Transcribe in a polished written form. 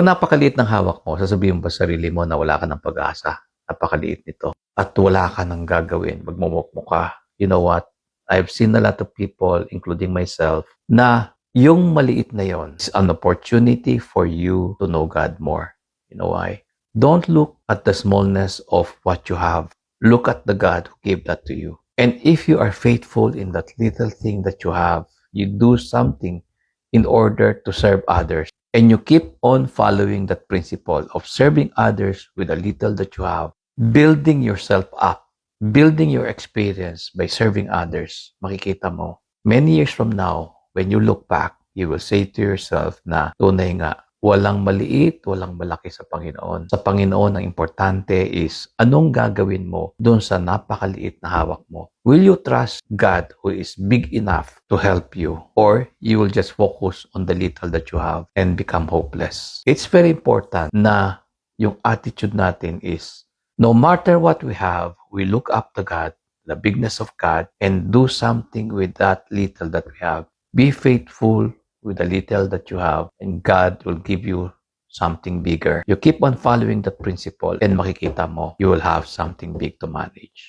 Kung napakaliit ng hawak mo, sasabihin mo ba sa sarili mo na wala ka ng pag-asa? Napakaliit nito. At wala ka nang gagawin. Magmumukmuk ka. You know what? I've seen a lot of people, including myself, na yung maliit na yon is an opportunity for you to know God more. You know why? Don't look at the smallness of what you have. Look at the God who gave that to you. And if you are faithful in that little thing that you have, you do something in order to serve others. And you keep on following that principle of serving others with a little that you have, building yourself up, building your experience by serving others, makikita mo, many years from now, when you look back, you will say to yourself na tunay nga, walang maliit, walang malaki sa Panginoon. Sa Panginoon, ang importante is anong gagawin mo doon sa napakaliit na hawak mo. Will you trust God who is big enough to help you? Or you will just focus on the little that you have and become hopeless? It's very important na yung attitude natin is no matter what we have, we look up to God, the bigness of God, and do something with that little that we have. Be faithful with the little that you have, and God will give you something bigger. You keep on following that principle, and makikita mo, you will have something big to manage.